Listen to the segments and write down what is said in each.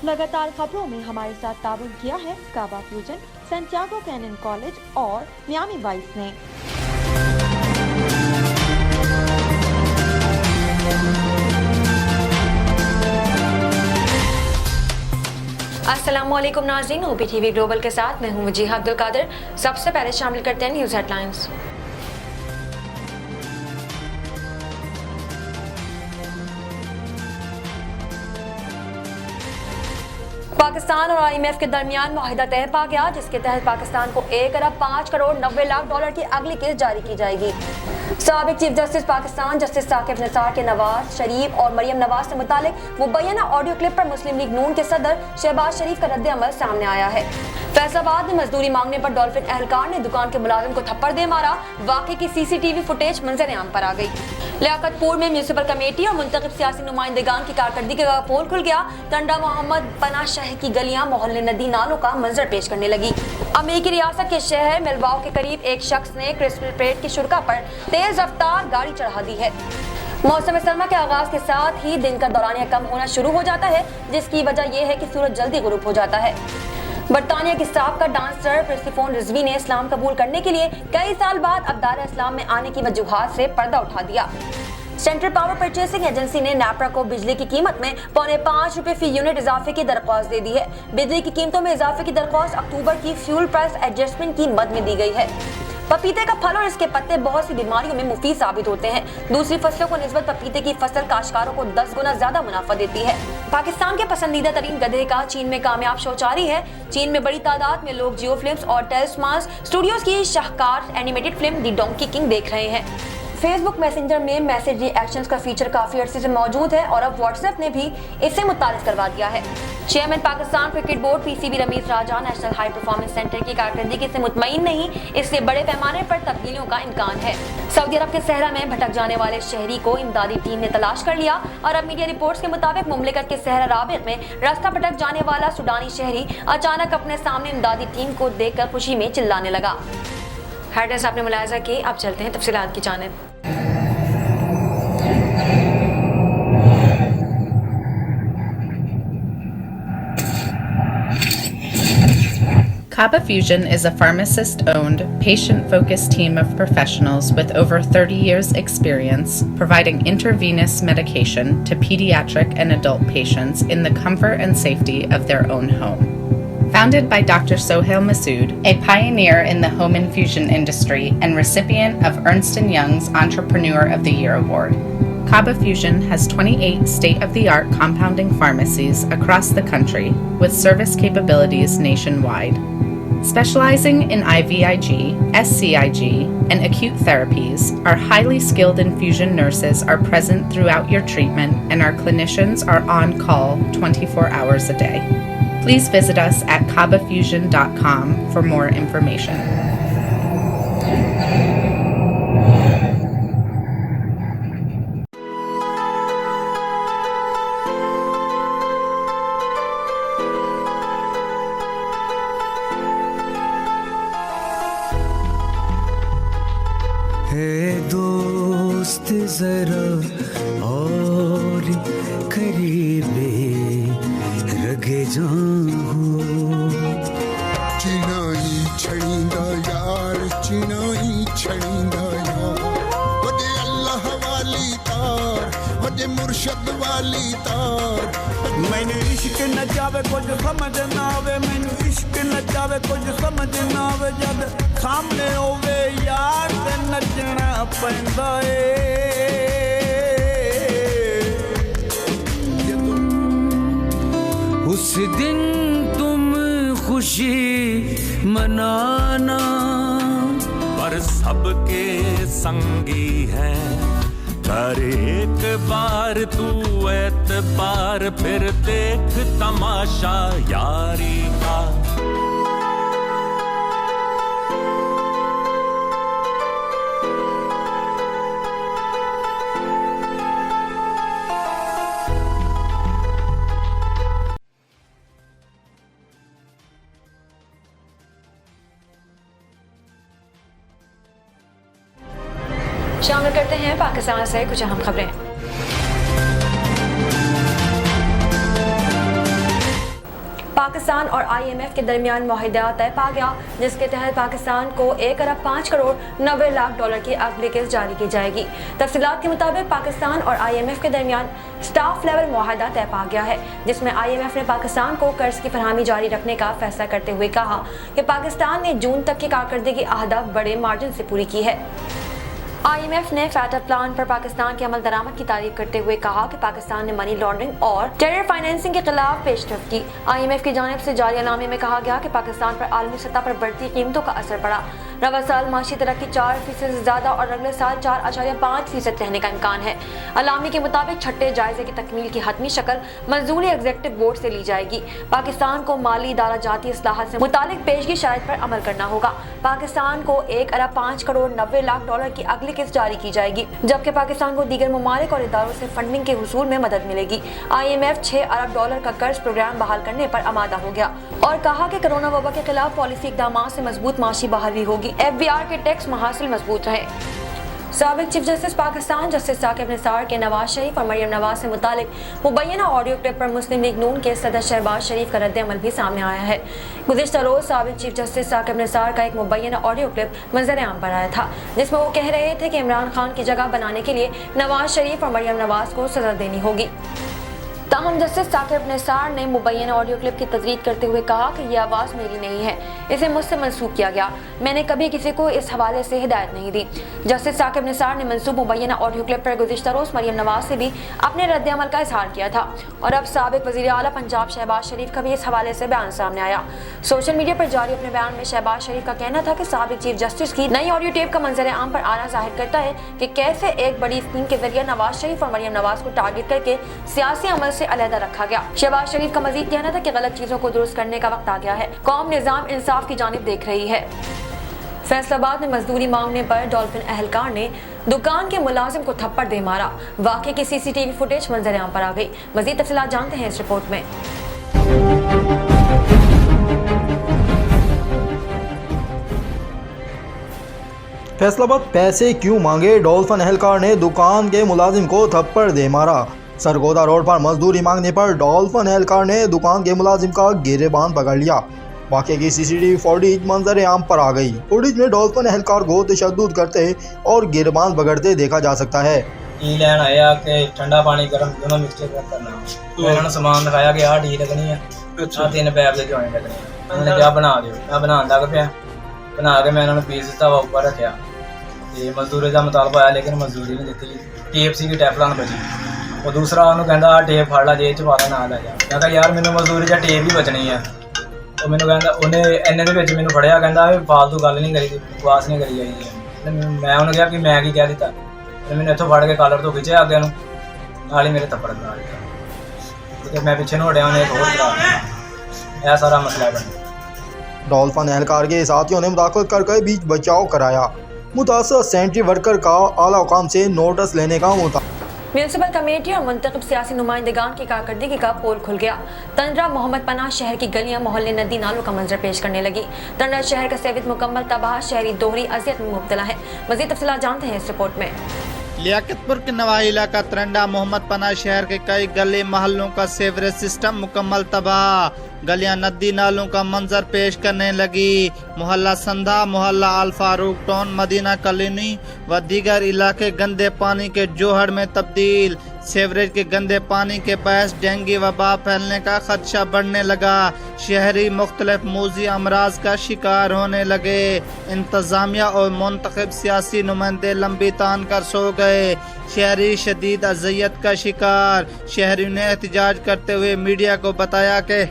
लगातार खबरों में हमारे साथ ताबन किया है काबा फ्यूजन, सैंटियागो कैनन कॉलेज और मियामी वाइस ने। अस्सलामुअलैकुम नाज़रीन, OPTV ग्लोबल के साथ मैं हूं वजीहा अब्दुल कादिर। सबसे पहले शामिल करते हैं न्यूज़ हेडलाइंस। पाकिस्तान और IMF के दरमियान मुआहिदा तय पा गया, जिसके तहत पाकिस्तान को 1 अरब 5 करोड़ 90 लाख डॉलर की अगली किस्त जारी की जाएगी। साबिक chief justice Pakistan justice Saqib Nisar के नवाज शरीफ और मरियम नवाज से मुतालिक मुबैना ऑडियो क्लिप पर मुस्लिम लीग नून के सदर शहबाज शरीफ का रद्द अमल सामने आया है। फैसलाबाद में मजदूरी मांगने पर डॉल्फिन एहलकार ने दुकान के मुलाजिम को थप्पड़ दे मारा। वाकई की CCTV फुटेज मंजर-ए-आम पर आ गई। लियाकतपुर में म्यूनिसिपल कमेटी और मुंतखब सियासी नुमाइंदगान की कारकर्दगी का पोल खुल गया। टंडा मोहम्मद पनाह शहर की गलियां मोहल्ले नदी नालों का मंजर पेश करने लगी। अमेरिकी रियासत के शहर मेलवाओ के करीब एक शख्स ने क्रिस्टल परेड की शुरा पर तेज रफ्तार गाड़ी चढ़ा दी है। मौसम सरमा के आगाज के साथ ही दिन का दौरानिया कम होना शुरू हो जाता है, जिसकी वजह यह है कि सूरज जल्दी गुरूब हो जाता है। बरतानिया की साबका डांसर पर्सिफोन रिजवी ने इस्लाम कबूल करने के लिए कई साल बाद अब्दार इस्लाम में आने की वजूहात से पर्दा उठा दिया। सेंट्रल पावर परचेसिंग एजेंसी ने नैपरा को बिजली की कीमत में ₹5.25 फी यूनिट इजाफे की दरख्वास्त दे दी है। बिजली की कीमतों में इजाफे की दरख्वास्त अक्टूबर की फ्यूल प्राइस एडजस्टमेंट की मद में दी गई है। पपीते का फल और इसके पत्ते बहुत सी बीमारियों में मुफीद साबित होते हैं। दूसरी फसलों को निस्बत पपीते की फसल काश्तकारों को 10 गुना ज्यादा मुनाफा देती है। पाकिस्तान के पसंदीदा तरीन गधे का चीन में कामयाब शो जारी है। चीन में बड़ी तादाद में लोग जियो फिल्म्स और टेलस्मास स्टूडियोज की शाहकार एनिमेटेड फिल्म दी डोंकी किंग देख रहे हैं। फेसबुक मैसेंजर में मैसेज रिएक्शंस का फीचर काफी अरसे से मौजूद है और अब व्हाट्सएप ने भी इसे मुतारिफ करवा दिया है। Chairman Pakistan cricket board PCB Ramiz Raja national high performance centre की कारकर्दगी से मुतमईन नहीं, इससे बड़े पैमाने पर तब्दीलियों का इम्कान है। सऊदी अरब के सहरा में भटक जाने वाले शहरी को इमदादी टीम ने तलाश कर लिया और अब मीडिया रिपोर्ट्स के मुताबिक मुमलिकत के सहरा राबित में रास्ता भटक जाने वाला सुडानी शहरी अचानक अपने सामने इमदादी टीम को देखकर खुशी में चिल्लाने लगा। हेडलाइंस आपने मुलाहिजा की, अब चलते हैं तफसीलात की जानिब। Kaba Fusion is a pharmacist-owned, patient-focused team of professionals with over 30 years' experience providing intravenous medication to pediatric and adult patients in the comfort and safety of their own home. Founded by Dr. Sohail Masood, a pioneer in the home infusion industry and recipient of Ernst & Young's Entrepreneur of the Year award, Kaba Fusion has 28 state-of-the-art compounding pharmacies across the country with service capabilities nationwide. Specializing in IVIG, SCIG, and acute therapies, our highly skilled infusion nurses are present throughout your treatment and our clinicians are on call 24 hours a day. Please visit us at kabafusion.com for more information. दोस्त जरा और करीबे रगे जाऊं चिनाई छड़ींदा यार चिनाई छड़ींदा यार वजे अल्लाह वाली तार वजे मुर्शद वाली तार मैंने इश्क न जावे कुछ समझ ना आवे मैंने इश्क न जावे कुछ समझ ना आवे जद सामने होवे यार ते नचना पैंदा उस दिन तुम खुशी मनाना पर सबके संगी हैं कर एक बार तू एतबार फिर देख तमाशा यारी का शामिल करते हैं पाकिस्तान से कुछ अहम खबरें। पाकिस्तान और IMF के दरमियान मुआहिदा तय पा गया, जिसके तहत पाकिस्तान को 1 अरब 5 करोड़ 90 लाख डॉलर की अगली किस्त जारी की जाएगी। तफसीलात के मुताबिक पाकिस्तान और IMF के दरमियान स्टाफ लेवल मुआहिदा तय पा गया है, जिसमें IMF ने पाकिस्तान को कर्ज की फरहमी जारी रखने का फैसला करते हुए कहा कि पाकिस्तान ने जून तक की कारकर्दगी अहदाफ बड़े मार्जिन से पूरी की है। IMF ने फैटर प्लान पर पाकिस्तान के अमल दरामद की तारीफ करते हुए कहा कि पाकिस्तान ने मनी लॉन्ड्रिंग और टेरर फाइनेंसिंग के खिलाफ पेशरफ की। IMF की जानिब से जारी अलामे में कहा गया कि पाकिस्तान पर आलमी सतह पर बढ़ती कीमतों का असर पड़ा। रवा साल माशी तरक्की 4% से ज्यादा और अगले साल 4.5% रहने का इम्कान है। अलामी के मुताबिक छठे जायजे की तकमील की हतमी शक्ल मंजूरी एग्जीक्यूटिव बोर्ड से ली जाएगी। पाकिस्तान को माली इदारा जाती इस्लाहत से मुतालिक पेशगी शराइत पर अमल करना होगा। पाकिस्तान को 1 अरब 5 करोड़ 90 लाख डॉलर की अगली किस्त जारी की जाएगी, जबकि पाकिस्तान को दीगर ममालिक और इदारों से फंडिंग के हुसूल में मदद मिलेगी। IMF 6 अरब डॉलर का कर्ज प्रोग्राम बहाल करने पर आमादा हो गया और कहा कि कोरोना वबा के खिलाफ पॉलिसी इकदाम से मजबूत माशी बहाली होगी। FBR के टैक्स महासिल मजबूत रहे। साबिक chief justice Pakistan justice Saqib Nisar के नवाज शरीफ और मरियम नवाज से मुतालिक मुबैना ऑडियो क्लिप पर मुस्लिम लीग नून के सदर शहबाज शरीफ का रद्द-ए-अमल भी सामने आया है। गुज़िश्ता रोज साबिक चीफ जस्टिस साकिब निसार का एक मुबैना ऑडियो क्लिप मंजर-ए-आम पर आया था, जिसमें वो कह रहे थे कि इमरान खान की जगह बनाने के लिए नवाज शरीफ और मरियम नवाज को सजा देनी होगी। ताहम जस्टिस साकिब निसार ने मुबैना ऑडियो क्लिप की तजदीद करते हुए कहा कि यह आवाज़ मेरी नहीं है, इसे मुझसे मंसूब किया गया, मैंने कभी किसी को इस हवाले से हिदायत नहीं दी। जस्टिस साकिब निसार ने मंसूब मुबैना ऑडियो क्लिप पर गुज़िश्ता रोज़ मरियम नवाज से भी अपने रद्द-ए-अमल का इजहार किया था और अब साबिक वज़ीर आला पंजाब शहबाज शरीफ का भी इस हवाले से बयान सामने आया। सोशल मीडिया पर जारी अपने बयान में शहबाज शरीफ का कहना था कि साबिक चीफ जस्टिस की नई ऑडियो टेप का मंजर-ए-आम पर आना जाहिर करता है कि कैसे एक बड़ी स्कीम के जरिए नवाज शरीफ और मरियम नवाज को टारगेट करके सियासी अमल से अलहदा रखा गया। शहबाज शरीफ का मजीद कहना था कि गलत चीजों को दुरुस्त करने का वक्त आ गया है, कौम निजाम इंसाफ की जानिब देख रही है। फैसलाबाद में मजदूरी मांगने पर डॉल्फिन एहलकार ने दुकान के मुलाजिम को थप्पड़ दे मारा। वाक़े की CCTV फुटेज मंजर-ए-आम पर आ गई। मजीद तफसीलात जानते हैं इस रिपोर्ट में। फैसलाबाद पैसे क्यों मांगे, डॉल्फिन एहलकार ने दुकान के मुलाजिम को थप्पड़ दे मारा। सरगोदा रोड पर मजदूरी मांगने पर डॉल्फिन एहलकार ने दुकान के मुलाजिम का गिरेबान पकड़ लिया। वाक़े की CCTV फुटेज मंजर-ए-आम पर आ गई। फुटेज में डॉल्फिन एहलकार को तशद्दुद करते और गिरेबान पकड़ते देखा जा सकता है। लैन आया कि ठंडा पानी गर्म दोनों मिक्सचर करना, उन्होंने सामान रखाया कि आह टी लगनी है, 3 पैप के जॉइंट लगने, उन्होंने क्या बना दियो, मैं बनाने लग पिया, बना के मैं उन्होंने पीस दिता वा ऊपर रखा। मजदूरी का मुतालबा आया लेकिन मजदूरी नहीं दी। TFC की टैप लान बची, और दूसरा उन्होंने कहता टेप फड़ ला जेब च पा ला ना लै जा। मैं कहा यार मैंने मजदूरी च टेप ही बचनी है। तो मैंने कहता उन्हें इन्ने दे विच मैंूं फड़िया, कहता फालतू गल नहीं करी, बकवास नहीं करी जाइए। मैं उन्हें कहा कि मैं की कह दिता, मैंने इत्थों फड़ के कालर तो खिंचे अगे नाल ही मेरे थप्पड़ करा दिता, तो मैं पिछे हटिया, उन्हें एक होर करा दिया। यह सारा मसला बना। डॉल्फिन एहलकार के साथियों ने मुदाखलत करके बीच बचाव कराया। मुतासर सैनिटरी वर्कर का आला हुकाम से नोटिस लेने का मुताबिक म्यूनसिपल कमेटी और मुंतखब सियासी नुमाइंदगान की कारकर्दगी का पोल खुल गया। तंद्रा मोहम्मद पनाह शहर की गलियां मोहल्ले नदी नालों का मंजर पेश करने लगी। तंद्रा शहर का सेवित मुकम्मल तबाह, शहरी दोहरी अजियत में मुब्तला है। मज़ीद तफसीलात जानते हैं इस रिपोर्ट में। लियाकतपुर के नवाही इलाका तरंडा मोहम्मद पनाह शहर के कई गली महलों का सीवरेज सिस्टम मुकम्मल तबाह, गलियां नदी नालों का मंजर पेश करने लगी। मोहल्ला संधा, मोहल्ला अल फारूक टाउन, मदीना कॉलोनी व दीगर इलाके गंदे पानी के जोहड़ में तब्दील। सीवरेज के गंदे पानी के बायस डेंगू वबा फैलने का खदशा बढ़ने लगा। शहरी मुख्तलिफ मूजी अमराज का शिकार होने लगे। इंतजामिया और मुंतखब सियासी नुमाइंदे लंबी तान कर सो गए। शहरी शदीद अज़ियत का शिकार। शहरियों ने एहतजाज करते हुए मीडिया को बताया कि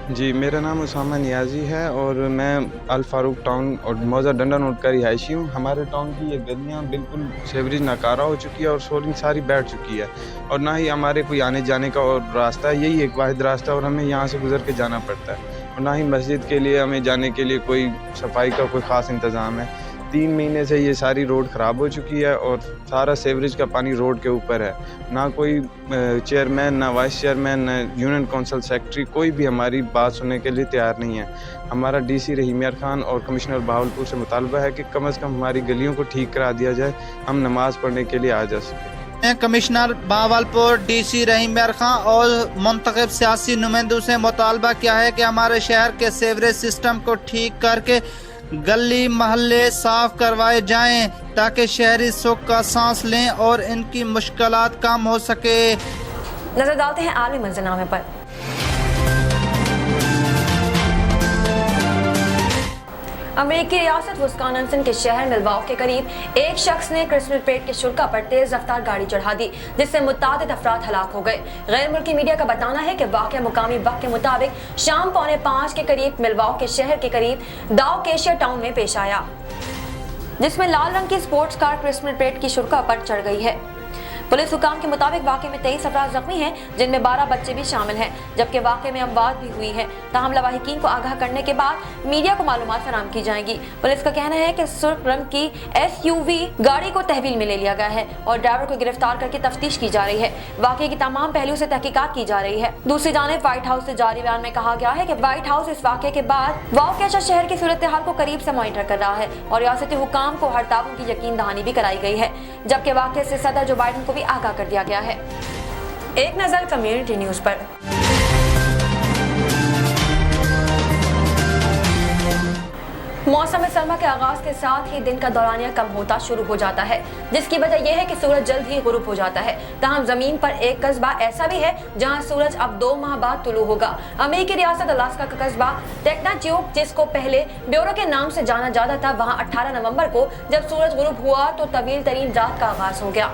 जी, मेरा नाम उसामा नियाजी है और मैं अल फारूक टाउन और मौजा डंडा नोट का रिहायशी हूँ। हमारे टाउन की ये गलियाँ बिल्कुल सीवरेज नाकारा हो चुकी है और सोलिंग सारी बैठ चुकी है और ना ही हमारे कोई आने जाने का और रास्ता है। यही एक वाहिद रास्ता और हमें यहाँ से गुजर के जाना पड़ता है और ना ही मस्जिद के लिए हमें जाने के लिए कोई सफाई का कोई ख़ास इंतज़ाम है। 3 महीने से ये सारी रोड ख़राब हो चुकी है और सारा सीवरेज का पानी रोड के ऊपर है। ना कोई चेयरमैन, ना वाइस चेयरमैन, ना यूनियन काउंसिल सेक्रेटरी, कोई भी हमारी बात सुनने के लिए तैयार नहीं है। हमारा DC रहीम यार खान और कमिश्नर बहावलपुर से मुतालबा है कि कम से कम हमारी गलियों को ठीक करा दिया जाए, हम नमाज़ पढ़ने के लिए आ जा सकें। कमिश्नर बावलपुर डीसी रहीम मियार खान और मुंतखब सियासी नुमाइंदों से मुतालबा किया है कि हमारे शहर के सीवरेज सिस्टम को ठीक करके गली मोहल्ले साफ करवाए जाएं ताकि शहरी सुख का सांस लें और इनकी मुश्किलात कम हो सके। नजर डालते हैं आलमी मंजरनामे पर। अमेरिकी रियासत विस्कॉन्सिन के शहर मिल्वॉकी के करीब एक शख्स ने क्रिसमस परेड के शुल्का पर तेज रफ्तार गाड़ी चढ़ा दी, जिससे मुतादिद अफराद हलाक हो गए। गैर मुल्की मीडिया का बताना है कि वाक़या मुकामी वक्त के मुताबिक शाम 4:45 के करीब मिल्वॉकी के शहर के करीब दाउकेशिया टाउन में पेश आया, जिसमें लाल रंग की स्पोर्ट्स कार क्रिसमस परेड की शुल्का पर चढ़ गई है। पुलिस हुकाम के मुताबिक वाक़े में 23 अफराद जख्मी हैं, जिनमें 12 बच्चे भी शामिल हैं, जबकि वाक़े में अमवात भी हुई है। ताहम लवाहिकीन को आगाह करने के बाद मीडिया को मालूमात फराहम की जाएंगी। पुलिस का कहना है कि सुर्ख रंग की SUV गाड़ी को तहवील में ले लिया गया है और ड्राइवर को गिरफ्तार करके तफ्तीश की जा रही है। वाक़े की तमाम पहलुओं से तहकीकात की जा रही है। दूसरी जानिब व्हाइट हाउस से जारी बयान में कहा गया है कि व्हाइट हाउस इस वाक़े के बाद वाक़या शहर की सूरत हाल को करीब से मॉनिटर कर रहा है और रियासती हुकाम को हर ताबों की यकीन दहानी भी कराई गई है, जबकि वाक़े से सदर जो बाइडन को भी आगाह कर दिया गया है। एक नजर कम्युनिटी न्यूज पर। मौसम सरमा के आगाज के साथ ही दिन का दौरानिया कम होता शुरू हो जाता है, जिसकी वजह यह है कि सूरज जल्द ही गुरूब हो जाता है। ताहम जमीन पर एक कस्बा ऐसा भी है जहां सूरज अब 2 माह बाद तुलू होगा। अमेरिकी रियासत अलास्का का कस्बा टेक्नाट्यूब, जिसको पहले ब्यूरो के नाम से जाना जाता था, वहां 18 नवंबर को जब सूरज गुरूब हुआ तो तवील तरीन रात का आगाज हो गया।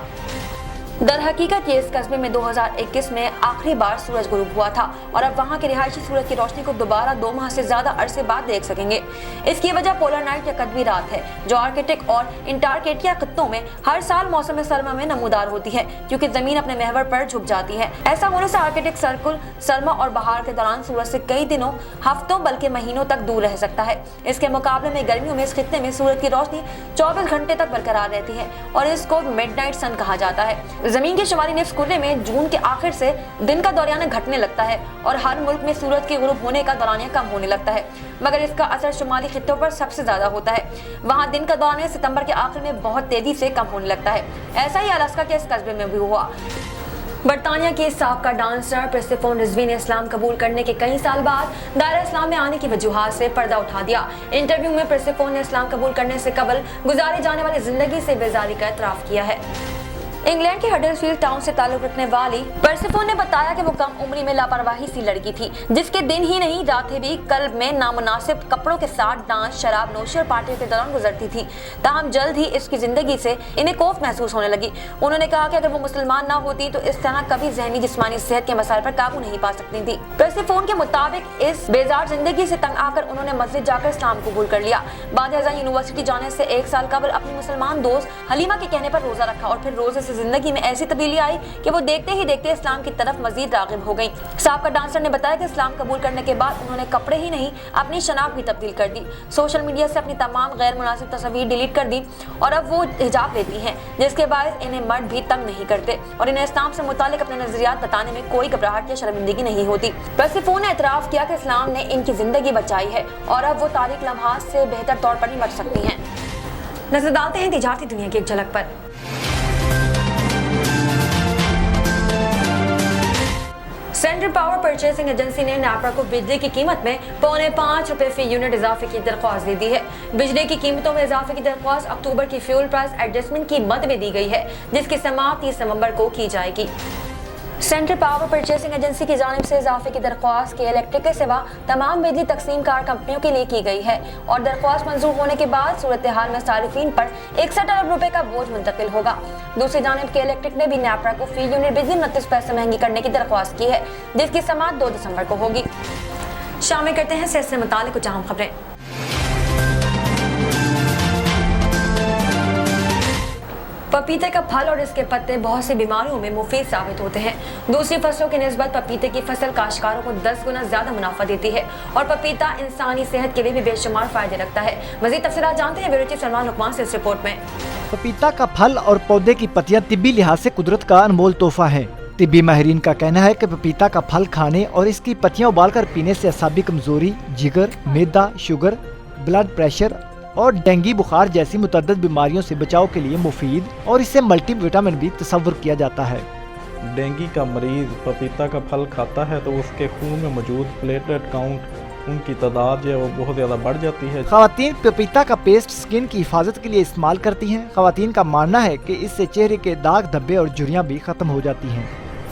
दर हकीकत ये इस कस्बे में 2021 में आखिरी बार सूरज गुरूब हुआ था और अब वहाँ के रिहायशी सूरज की रोशनी को दोबारा 2 माह से ज्यादा अरसे बाद देख सकेंगे। इसकी वजह पोलर नाइट या कदवी रात है, जो आर्कटिक और इंटार्कटिका खित्तों में हर साल मौसम सरमा में नमूदार होती है, क्योंकि जमीन अपने महवर पर झुक जाती है। ऐसा होने से आर्कटिक सर्कुल सरमा और बहार के दौरान सूरज से कई दिनों, हफ्तों बल्कि महीनों तक दूर रह सकता है। इसके मुकाबले में गर्मियों में इस खित्ते में सूरज की रोशनी 24 घंटे तक बरकरार रहती है और इसको मिडनाइट सन कहा जाता है। जमीन के शुमारी निफ्स कुर्रे में जून के आखिर से दिन का दौरानिया घटने लगता है और हर मुल्क में सूरज के गुरूब होने का दौरानिया कम होने लगता है, मगर इसका असर शुमाली खित्तों पर सबसे ज्यादा होता है। वहाँ दिन का दौरानिया सितंबर के आखिर में बहुत तेजी से कम होने लगता है। ऐसा ही अलास्का के इस कस्बे में भी हुआ। बरतानिया के साबका डांसर पर्सेफोन रिजवी ने इस्लाम कबूल करने के कई साल बाद दायरा इस्लाम में आने की वजूहात से पर्दा उठा दिया। इंटरव्यू में पर्सेफोन ने इस्लाम कबूल करने से कबल गुजारी जाने वाली जिंदगी से बेजारी का एतराफ किया है। इंग्लैंड के हडर्सफील्ड टाउन से ताल्लुक रखने वाली पर्सेफोन ने बताया कि वो कम उम्री में लापरवाही सी लड़की थी, जिसके दिन ही नहीं रातें भी कल्ब में नामुनासिब कपड़ों के साथ डांस, शराब नोशी और पार्टियों के दौरान गुजरती थी। ताहम जल्द ही इसकी जिंदगी से इन्हें खौफ महसूस होने लगी। उन्होंने कहा कि अगर वो मुसलमान ना होती तो इस तरह कभी जहनी जिस्मानी सेहत के मसाइल पर काबू नहीं पा सकती थी। पर्सेफोन के मुताबिक इस बेजार जिंदगी से तंग आकर उन्होंने मस्जिद जाकर इस्लाम कबूल कर लिया। बाद यूनिवर्सिटी जाने से 1 साल कबल अपनी मुसलमान दोस्त हलीमा के कहने पर रोजा रखा और फिर रोजे से जिंदगी में ऐसी तब्दीली आई कि वो देखते ही देखते इस्लाम की तरफ मजीद रागिब हो गई। साबका डांसर ने बताया कि इस्लाम कबूल करने के बाद उन्होंने कपड़े ही नहीं अपनी शनाख्त भी तब्दील कर दी, सोशल मीडिया से अपनी तमाम गैर मुनासिब तस्वीर डिलीट कर दी और अब वो हिजाब लेती हैं, जिसके बायस इन्हें मर्द भी तंग नहीं करते और इन्हें इस्लाम से मुतालिक अपने नजरियात बताने में कोई घबराहट या शर्मिंदगी नहीं होती। पर्सेफोन ने एतराफ़ किया कि इस्लाम ने इनकी जिंदगी बचाई है और अब वो तारीख लम्हात से बेहतर तौर पर निपट सकती हैं। नजर डालते हैं तिजारती दुनिया की एक झलक पर। सेंट्रल पावर परचेसिंग एजेंसी ने नैपरा को बिजली की कीमत में ₹5.25 फी यूनिट इजाफे की दरख्वास्त दे दी है। बिजली की कीमतों में इजाफे की दरख्वास्त अक्टूबर की फ्यूल प्राइस एडजस्टमेंट की मद में दी गई है, जिसकी समाअत 30 नवंबर को की जाएगी। सेंट्रल पावर परचेसिंग एजेंसी की जानिब से इजाफे की दरख्वास्त की इलेक्ट्रिक के सिवा तमाम बिजली तकसीम कार कंपनियों के लिए की गई है और दरख्वास्त मंजूर होने के बाद सूरत हाल में सारिफीन पर 61 अरब रुपए का बोझ मुंतकिल होगा। दूसरी जानिब के इलेक्ट्रिक ने भी नैपरा को फी यूनिट बिजली 29 पैसे महंगी करने की दरख्वास्त की है, जिसकी समाअत 2 दिसंबर को होगी। शामिल करते हैं सेहत से मुताल्लिक कुछ अहम खबरें। पपीते का फल और इसके पत्ते बहुत सी बीमारियों में मुफीद साबित होते हैं। दूसरी फसलों की निस्बत पपीते की फसल काश्तकारों को 10 गुना ज्यादा मुनाफा देती है और पपीता इंसानी सेहत के लिए भी बेशुमार फायदे रखता है। मजीद तफसीलात जानते हैं ब्यूरो चीफ सलमान लुकमान से इस रिपोर्ट में। पपीता का फल और पौधे की पत्तियां तिब्बी लिहाज से कुदरत का अनमोल तोहफा है। तिब्बी माहिरीन का कहना है कि पपीता का फल खाने और इसकी पत्तियां उबालकर पीने से असाबी कमजोरी, जिगर, मैदा, शुगर, ब्लड प्रेशर, और डेंगू बुखार जैसी मुतअद्दिद बीमारियों से बचाव के लिए मुफीद और इससे मल्टीविटामिन भी तस्वुर किया जाता है। डेंगू का मरीज पपीता का फल खाता है तो उसके खून में मौजूद प्लेटलेट काउंट, उनकी तादाद जो है वो बहुत ज़्यादा बढ़ जाती है। ख़वातीन पपीता का पेस्ट स्किन की हिफाजत के लिए इस्तेमाल करती हैं। ख़वातीन का मानना है कि इससे चेहरे के दाग, धब्बे और झुर्रियाँ भी खत्म हो जाती हैं।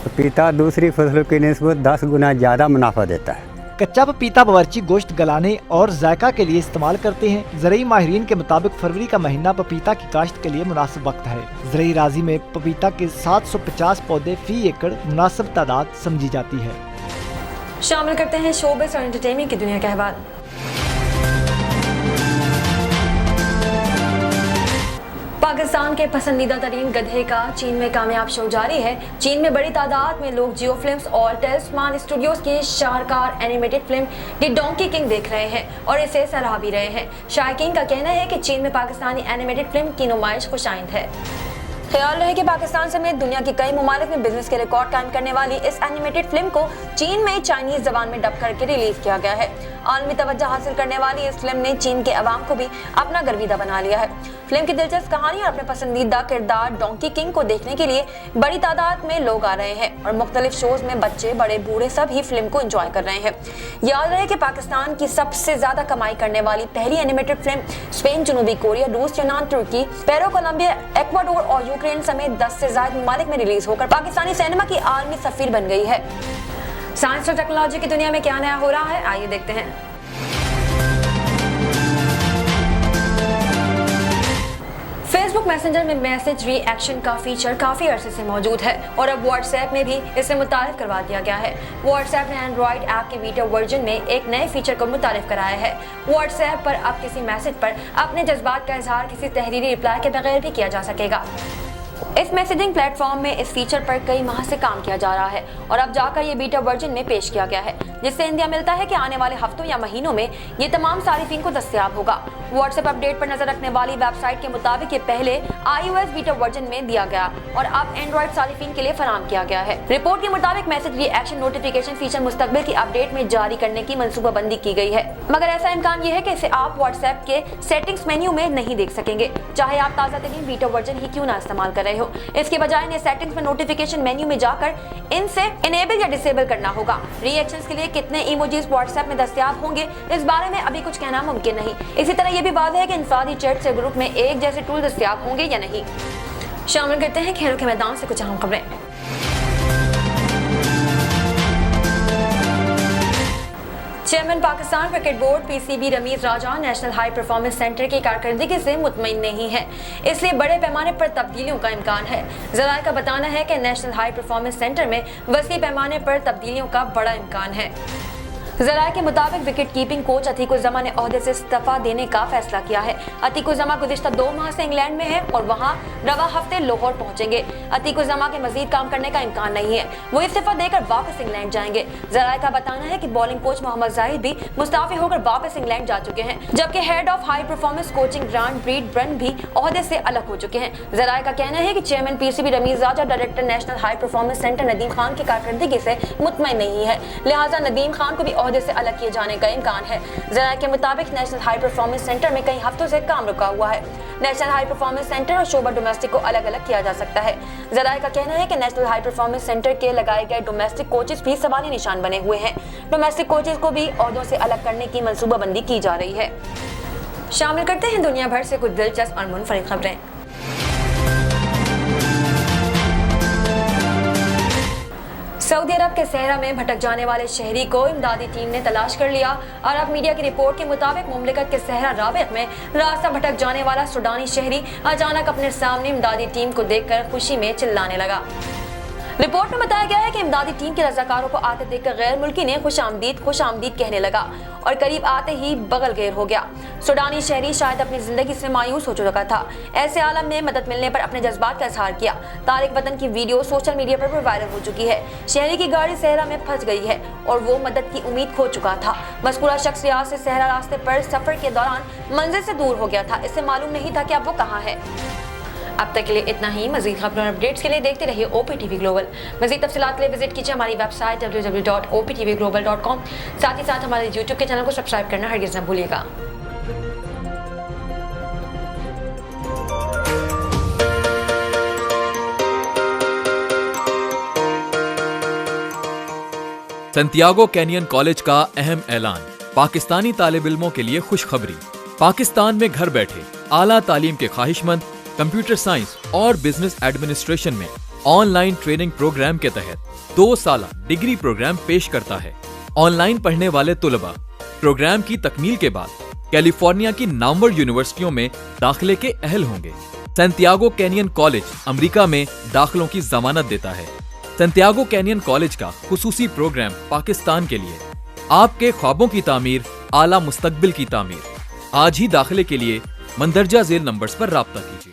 पपीता दूसरी फसलों की निस्बत 10 गुना ज़्यादा मुनाफा देता है। कच्चा पपीता बावर्ची गोश्त गलाने और जायका के लिए इस्तेमाल करते हैं। ज़रई माहिरीन के मुताबिक फरवरी का महीना पपीता की काश्त के लिए मुनासिब वक्त है। ज़रई राजी में पपीता के 750 पौधे फी एकड़ मुनासिब तादाद समझी जाती है। शामिल करते हैं शोबिज़ और एंटरटेनमेंट की दुनिया के अहवाल। पाकिस्तान के पसंदीदा तरीन गधे का चीन में कामयाब शो जारी है। चीन में बड़ी तादाद में लोग जियो फिल्म्स और टेलिस्मान स्टूडियोज की शाहकार animated film the Donkey King देख रहे हैं और इसे सराह भी रहे हैं। शायकीन का कहना है कि चीन में पाकिस्तानी एनिमेटेड फिल्म की नुमाइश खुशाइंद है। ख्याल रहे कि पाकिस्तान समेत दुनिया के कई ममालिक में बिजनेस के रिकॉर्ड कायम करने वाली इस एनिमेटेड फिल्म को चीन में चाइनीज जबान में डब करके रिलीज किया गया है। आलमी तवज्जो हासिल करने वाली इस फिल्म ने चीन के अवाम को भी अपना गर्विदा बना लिया है। फिल्म की दिलचस्प कहानी और अपने पसंदीदा किरदार डोंकी किंग को देखने के लिए बड़ी तादाद में लोग आ रहे हैं और मुख्तलिफ शोज में बच्चे, बड़े, बूढ़े सभी फिल्म को एंजॉय कर रहे हैं। याद रहे कि पाकिस्तान की सबसे ज्यादा कमाई करने वाली पहली एनिमेटेड फिल्म स्पेन, जनूबी कोरिया, रूस, यूनान, तुर्की, पेरू, कोलंबिया, इक्वाडोर और यूक्रेन समेत 10 से ज्यादा ममालिक में रिलीज होकर पाकिस्तानी सिनेमा की आलमी सफीर बन गई है। साइंस और टेक्नोलॉजी की दुनिया में क्या नया हो रहा है, आइए देखते हैं। फेसबुक मैसेंजर में मैसेज रिएक्शन का फीचर काफी अरसे से मौजूद है और अब व्हाट्सएप में भी इसे मुतारिफ करवा दिया गया है। व्हाट्सएप ने एंड्रॉइड ऐप के बीटा वर्जन में एक नए फीचर को मुतारिफ कराया है। व्हाट्सएप पर अब किसी मैसेज पर अपने जज्बात का इजहार किसी तहरीरी रिप्लाई के बगैर भी किया जा सकेगा। इस मैसेजिंग प्लेटफॉर्म में इस फीचर पर कई माह से काम किया जा रहा है और अब जाकर ये बीटा वर्जन में पेश किया गया है, जिससे इंदिया मिलता है कि आने वाले हफ्तों या महीनों में ये तमाम सारिफीन को दस्तयाब होगा। व्हाट्सएप अपडेट पर नजर रखने वाली वेबसाइट के मुताबिक ये पहले iOS बीटा वर्जन में दिया गया और अब एंड्रॉइड सारिफीन के लिए फराहम किया गया है। रिपोर्ट के मुताबिक मैसेज रिएक्शन नोटिफिकेशन फीचर मुस्तकबिल की अपडेट में जारी करने की मनसूबाबंदी की गई है, मगर ऐसा इम्कान ये है कि इसे आप व्हाट्सएप के सेटिंग्स मेन्यू में नहीं देख सकेंगे, चाहे आप ताज़ा तरीन बीटा वर्जन ही क्यों ना इस्तेमाल कर रहे हो। इसके बजाय इन्हें सेटिंग्स में नोटिफिकेशन मेन्यू में जाकर इनसे इनेबल या डिसेबल करना होगा। रिएक्शंस के लिए कितने इमोजीज व्हाट्सएप में दस्तयाब होंगे, इस बारे में अभी कुछ कहना मुमकिन नहीं। इसी तरह यह भी वाज़ेह है कि इंफरादी चैट से ग्रुप में एक जैसे टूल दस्तयाब होंगे या नहीं। शामिल करते हैं खेलों के मैदान से कुछ अहम खबरें। Chairman Pakistan cricket board PCB Ramiz Raja national high performance centre की कारकर्दगी से मुतमईन नहीं है, इसलिए बड़े पैमाने पर तब्दीलियों का इम्कान है। ज़राए का बताना है कि नेशनल हाई परफॉर्मेंस सेंटर में वसी पैमाने पर तब्दीलियों का बड़ा इम्कान है। ज़राए के मुताबिक विकेट कीपिंग कोच अतीकुज़्ज़मा ने ओहदे से इस्तीफा देने का फैसला किया है। अतीकुज़्ज़मा गुज़िश्ता 2 माह से इंग्लैंड में है और वहां रवा हफ्ते लाहौर पहुंचेंगे। अतीकुज़्ज़मा के मजीद काम करने का इम्कान नहीं है, वो इस्तीफा देकर वापस इंग्लैंड जाएंगे। ज़राए का बताना है कि बॉलिंग कोच मोहम्मद जाहिद भी मुस्ताफी होकर वापस इंग्लैंड जा चुके हैं, जबकि head of high performance coaching Grant Bradburn भी ओहदे से अलग हो चुके हैं। ज़राए का कहना है कि chairman PCB Ramiz Raja director national high performance centre Nadeem Khan की कारकर्दगी से मुतमईन नहीं है, लिहाजा नदीम खान को भी ओहदे से अलग किए जाने का इम्कान है। ज़राए के मुताबिक नेशनल हाई परफॉर्मेंस सेंटर में कई हफ्तों से काम रुका हुआ है। नेशनल हाई परफॉर्मेंस सेंटर और शोबा डोमेस्टिक को अलग अलग किया जा सकता है। ज़राए का कहना है कि नेशनल हाई परफॉर्मेंस सेंटर के लगाए गए डोमेस्टिक कोचेस भी सवाली निशान बने हुए हैं। डोमेस्टिक कोचेस को भी ओहदों से अलग करने की मनसूबाबंदी की जा रही है। शामिल करते हैं दुनिया भर से कुछ दिलचस्प और मुनफरिद खबरें। सऊदी अरब के सहरा में भटक जाने वाले शहरी को इमदादी टीम ने तलाश कर लिया। अरब मीडिया की रिपोर्ट के मुताबिक मुमलिकत के सहरा राबिक में रास्ता भटक जाने वाला सूडानी शहरी अचानक अपने सामने इमदादी टीम को देखकर खुशी में चिल्लाने लगा। रिपोर्ट में बताया गया है कि इमदादी टीम के रजाकारों को आते देखकर गैर मुल्की ने खुश आमदीद कहने लगा और करीब आते ही बगल गैर हो गया। सूडानी शहरी शायद अपनी जिंदगी से मायूस हो चुका था। ऐसे आलम में मदद मिलने पर अपने जज्बात का इजहार किया। तारिक वतन की वीडियो सोशल मीडिया पर भी वायरल हो चुकी है। शहरी की गाड़ी सहरा में फंस गई है और वो मदद की उम्मीद खो चुका था। मज़कूरा शख्स रियाद से सहरा रास्ते पर सफर के दौरान मंजिल से दूर हो गया था। इससे मालूम नहीं था कि अब वो कहाँ है। अब तक के लिए इतना ही। मज़ीद खबरों और अपडेट्स के लिए देखते रहिए OPTV ग्लोबल। मज़ीद तफसीलात के लिए विजिट कीजिए हमारी वेबसाइट www.optvglobal.com। साथ ही साथ हमारे YouTube के चैनल को सब्सक्राइब करना हरगिज़ न भूलिएगा। सैंटियागो कैनियन कॉलेज का अहम ऐलान, पाकिस्तानी तालिब इल्मों के लिए खुशखबरी। पाकिस्तान में घर बैठे आला तालीम के ख्वाहिशमंद कंप्यूटर साइंस और बिजनेस एडमिनिस्ट्रेशन में ऑनलाइन ट्रेनिंग प्रोग्राम के तहत 2 साला डिग्री प्रोग्राम पेश करता है। ऑनलाइन पढ़ने वाले तुलबा प्रोग्राम की तकमील के बाद कैलिफोर्निया की नामवर यूनिवर्सिटियों में दाखिले के अहल होंगे। सैंटियागो कैनियन कॉलेज अमेरिका में दाखिलों की जमानत देता है। सैंटियागो कैनियन कॉलेज का खुसूसी प्रोग्राम पाकिस्तान के लिए, आपके ख्वाबों की तामीर, आला मुस्तकबिल की तामीर। आज ही दाखिले के लिए मंदरजा झेल नंबर्स पर राब्ता कीजिए।